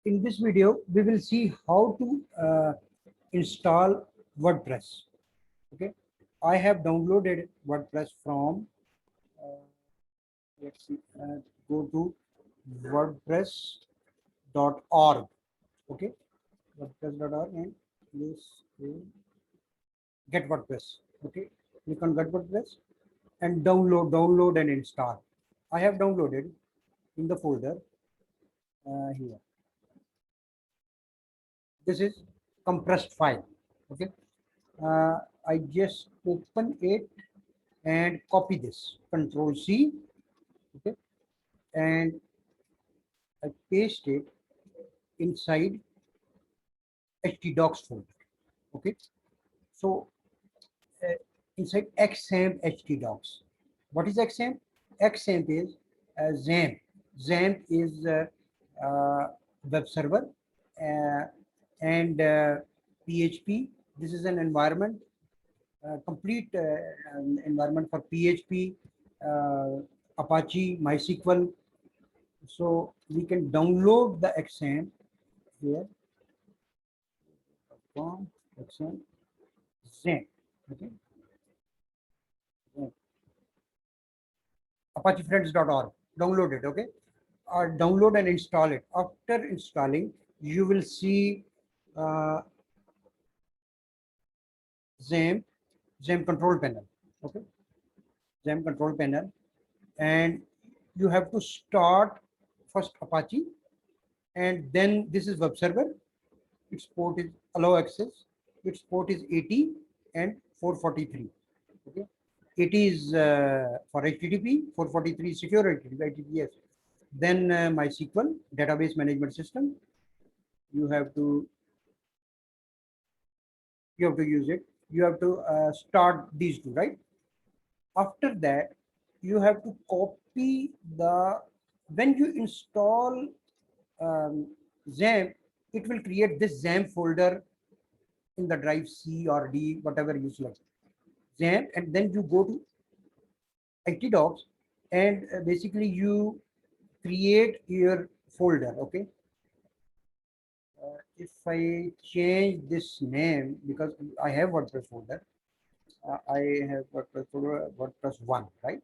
In this video, we will see how to install WordPress. Okay, I have downloaded WordPress from. Uh, let's see. Go to WordPress.org. Okay, WordPress.org and please get WordPress. Okay, click on get WordPress and download and install. I have downloaded in the folder here. This is compressed file. Okay, I just open it and copy this, Control C, okay, and I paste it inside htdocs folder. Okay, so uh, inside xampp htdocs. What is xampp? Xampp is XAMPP. XAMPP is web server uh, and PHP. This is an environment, complete environment for PHP, Apache, MySQL. So we can download the XAMPP here. XAMPP, XAMPP, okay. ApacheFriends.org. Download it, okay. Download and install it. After installing, you will see XAMPP, XAMPP control panel, okay. XAMPP control panel, and you have to start first Apache, and then this is web server. Its port is allow access. Its port is 80 and 443. Okay, 80 is for HTTP, 443 secure HTTPS. Then MySQL database management system. You have to use it. You have to start these two, right? After that, you have to copy the when you install XAMPP, it will create this XAMPP folder in the drive C or D, whatever you select. XAMPP, and then you go to htdocs and basically you create your folder. Okay, if I change this name, because I have WordPress folder, I have WordPress folder, WordPress 1, right?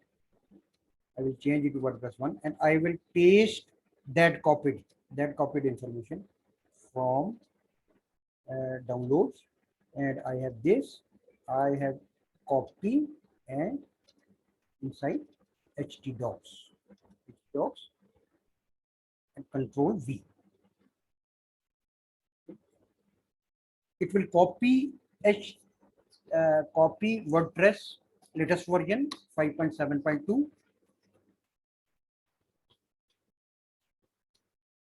I will change it to WordPress 1 and I will paste that copied information from downloads, and I have this. I have copy and inside htdocs and Control V. It will copy WordPress latest version 5.7.2.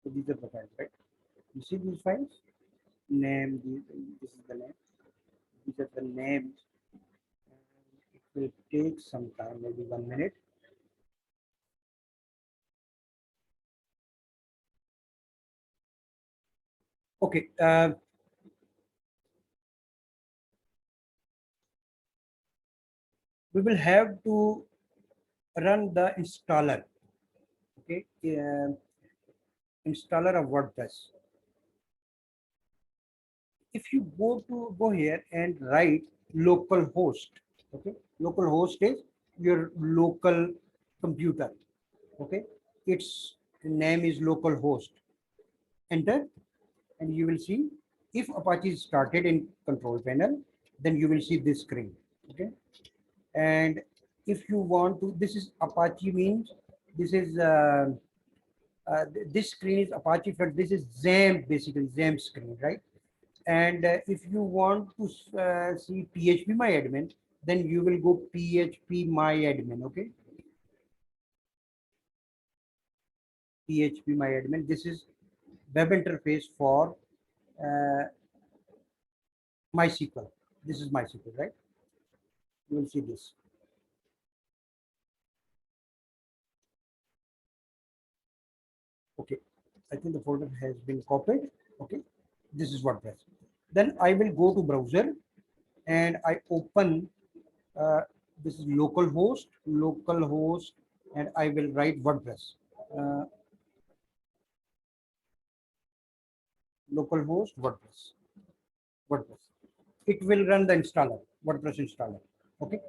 So these are the files, right? You see these files? Name, this is the name. These are the names. It will take some time, maybe 1 minute. Okay. We will have to run the installer. Okay. Installer of WordPress. If you go here and write localhost, okay, localhost is your local computer, okay, its name is localhost. Enter, and you will see if Apache is started in control panel, then you will see this screen, okay. And if you want to, this is Apache means this is this screen is Apache, but this is XAMPP, basically XAMPP screen, right? And if you want to see PHP my admin, then you will go PHP my admin, okay. PHP my admin. This is web interface for MySQL. This is MySQL, right? You will see this. Okay, I think the folder has been copied. Okay, this is WordPress. Then I will go to browser and I open this is localhost, and I will write WordPress. localhost WordPress. It will run the installer, WordPress installer. Okay.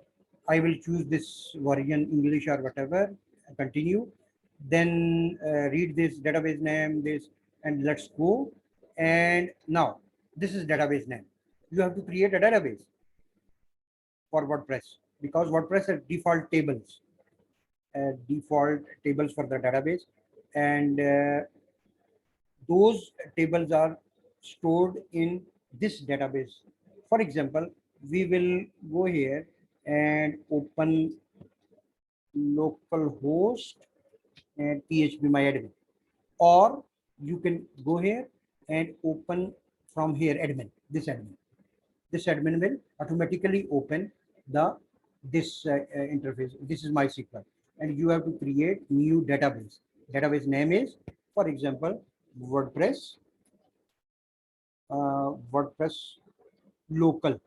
I will choose this version, English or whatever, continue. Then read this database name, this, and let's go. And now this is database name. You have to create a database for WordPress because WordPress has default tables for the database, and those tables are stored in this database. For example, we will go here and open localhost and phpMyAdmin, or you can go here and open from here admin. This admin will automatically open the this interface. This is MySQL, and you have to create new database. Database name is, for example, WordPress local.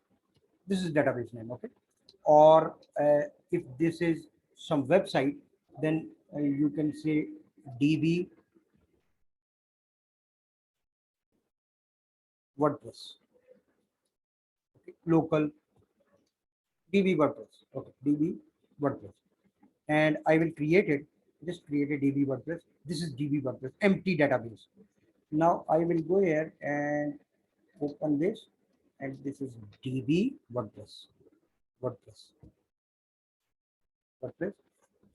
This is database name, okay? Or if this is some website, then you can say DB WordPress, okay? Local DB WordPress, okay? DB WordPress, and I will create it. Just create a DB WordPress. This is DB WordPress, empty database. Now I will go here and open this, and this is DB WordPress,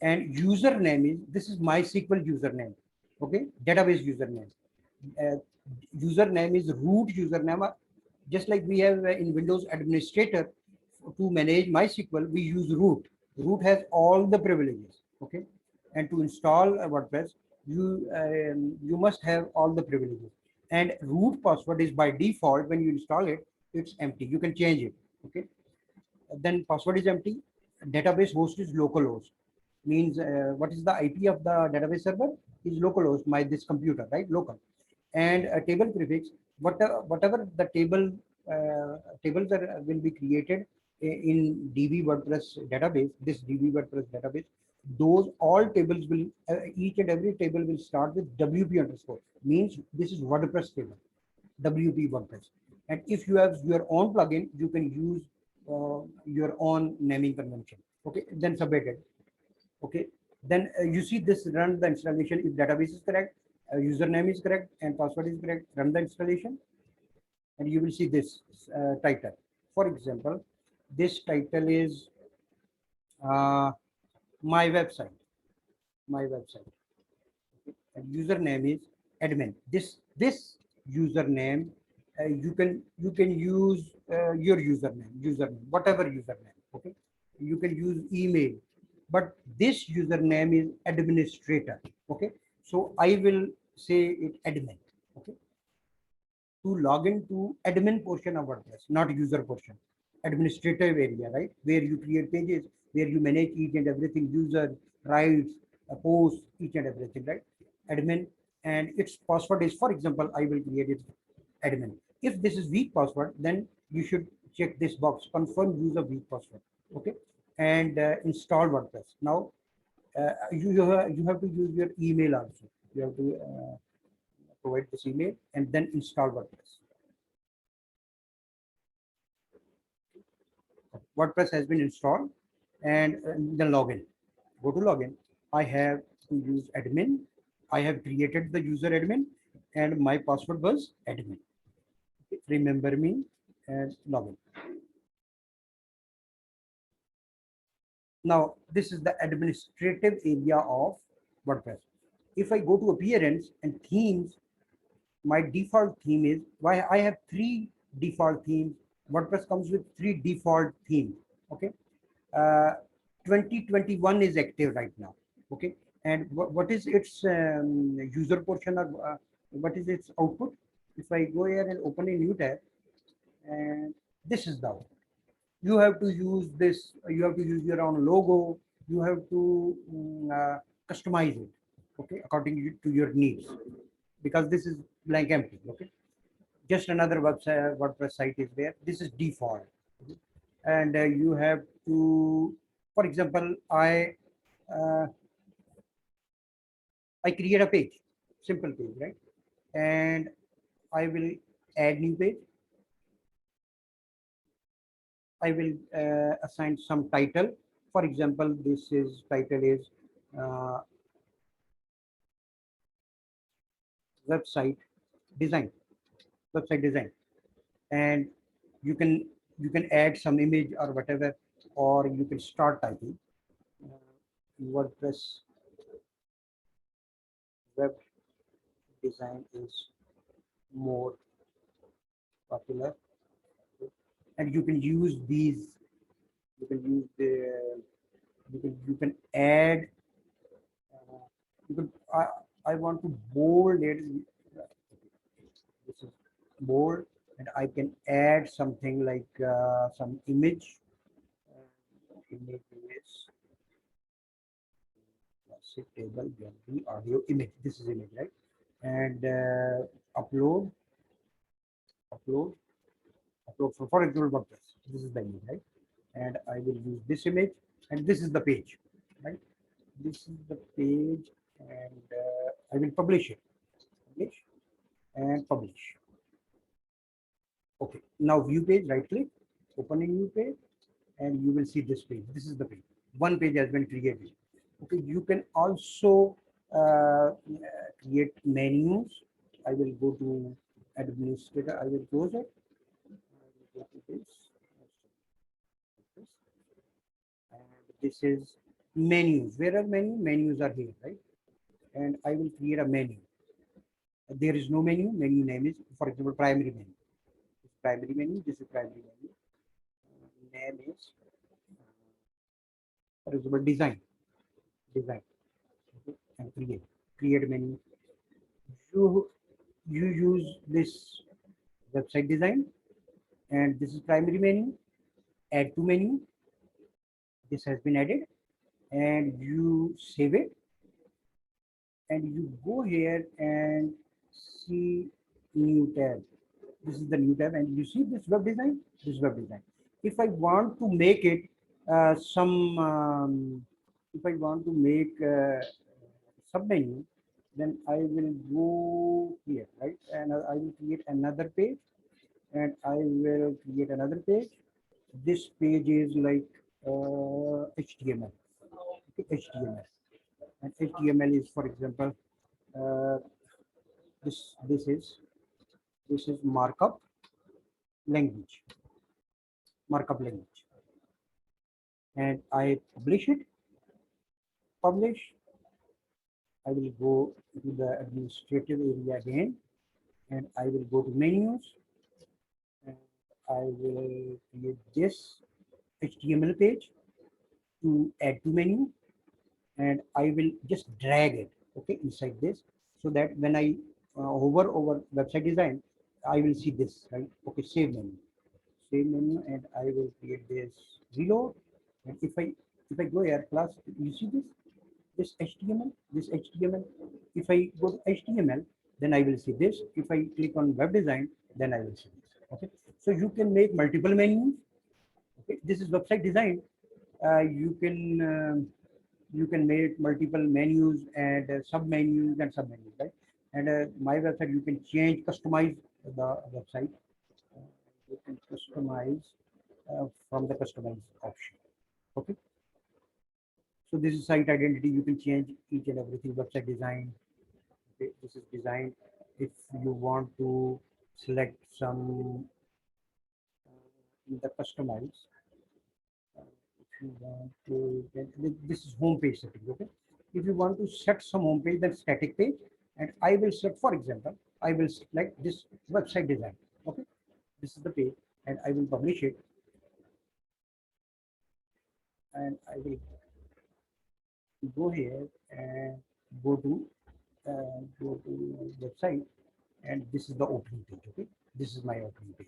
and username is, this is MySQL username, okay? Database username. Uh, Username is root username. Just like we have in Windows administrator to manage MySQL, we use root. Root has all the privileges, okay? And to install a WordPress, you must have all the privileges. And root password is by default. When you install it, it's empty. You can change it, okay? Then password is empty. Database host is localhost. Means what is the IP of the database server is localhost, my this computer, right? Local. And a table prefix, whatever the tables are will be created in DB WordPress database, this DB WordPress database, those all tables will each and every table will start with WP underscore, means this is WordPress table, WP WordPress. And if you have your own plugin, you can use your own naming convention, okay? Then submit it, okay? Then you see this run the installation. If database is correct, username is correct, and password is correct, run the installation, and you will see this title. For example, this title is uh, my website, and username is admin. This username, you can use your username, whatever username, okay? You can use email, but this username is administrator, okay? So I will say it admin, okay? To log into admin portion of WordPress, not user portion, administrative area, right? Where you create pages, where you manage each and everything, user rights, posts, each and everything, right? Admin, and its password is, for example, I will create it admin. If this is weak password, then you should check this box, confirm use of weak password, okay? And install WordPress. Now, you have to use your email also. You have to provide this email and then install WordPress. WordPress has been installed, and then login. Go to login. I have to use admin. I have created the user admin, and my password was admin. Okay, remember me and login. Now this is the administrative area of WordPress. If I go to appearance and themes, my default theme is, why I have three default themes. WordPress comes with three default themes, okay? uh, 2021 is active right now, okay? And what is its user portion, or what is its output? If I go here and open a new tab, and this is the output. You have to use this, you have to use your own logo, you have to customize it, okay, according to your needs, because this is blank empty, okay? Just another website, WordPress site is there. This is default, okay? And you have to, for example, uh, I create a page, simple page, right? And I will add new page. I will assign some title. For example, this is title is uh, website design, website design, and you can add some image or whatever, or you can start typing. WordPress web design is more popular, and you can use these. You can use the you can add. You can I want to bold it. This is bold, and I can add something like some image. Image is classic table, gallery, audio, image. This is image, right? And upload, upload, upload for example WordPress. This is the image, right? And I will use this image, and this is the page, right? This is the page, and I will publish it, publish, and publish. Okay, now view page, right click, open a new page, and you will see this page. This is the page. One page has been created. Okay, you can also create menus. I will go to administrator. I will close it. I will go to this. And this is menus. Where are menus? Menus are here, right? And I will create a menu. There is no menu. Menu name is, for example, primary menu. This primary menu. This is primary menu. Name is, for example, design. Design. Okay. And create menu. You use this website design, and this is primary menu. Add to menu. This has been added, and you save it, and you go here and see new tab. This is the new tab, and you see this web design. This web design. If I want to make it if I want to make sub menu, then I will go here, right? And I will create another page, and I will create another page. This page is like HTML. Okay, HTML, and HTML is, for example, uh, this this is language, markup language, and I publish it. Publish. I will go to the administrative area again, and I will go to menus, and I will create this HTML page to add to menu, and I will just drag it, okay, inside this, so that when I hover over website design, I will see this, right? Okay, save menu, and I will create this reload, and if I go here plus, you see this HTML, this HTML. If I go to HTML, then I will see this. If I click on web design, then I will see this. Okay, so you can make multiple menus. Okay, this is website design. You can make multiple menus and sub menus and sub menus, right? And my website, you can change, customize the website. You can customize from the customize option. Okay, so this is site identity. You can change each and everything. Website design. Okay, this is design. If you want to select some in the customize, if you want to, this is home page setting. Okay, if you want to set some home page, then static page, and I will select, for example, I will select this website design. Okay, this is the page, and I will publish it, and I will go here and go to website, and this is the opening page. Okay, this is my opening page.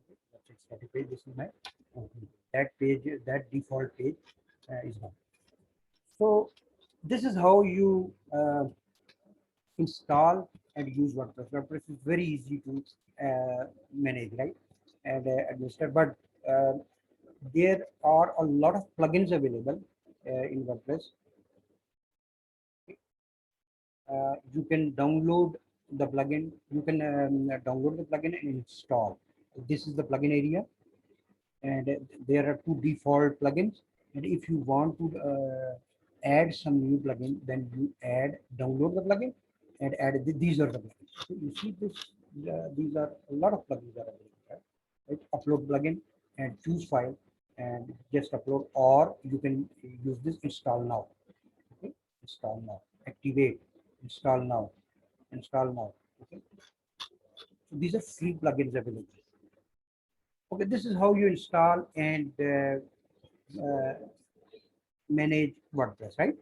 Okay, website static page. This is my opening page. That page, that default page is gone. So this is how you install and use WordPress. WordPress is very easy to manage, right, and administer. But there are a lot of plugins available in WordPress. You can download the plugin. You can download the plugin and install. This is the plugin area, and there are two default plugins. And if you want to add some new plugin, then you download the plugin and add these are the plugins. So you see this, these are a lot of plugins are available, right? Upload plugin and choose file and just upload, or you can use this install now. Okay, install now, activate, install now, install now. Okay, so these are free plugins available. Okay, this is how you install and manage WordPress, right?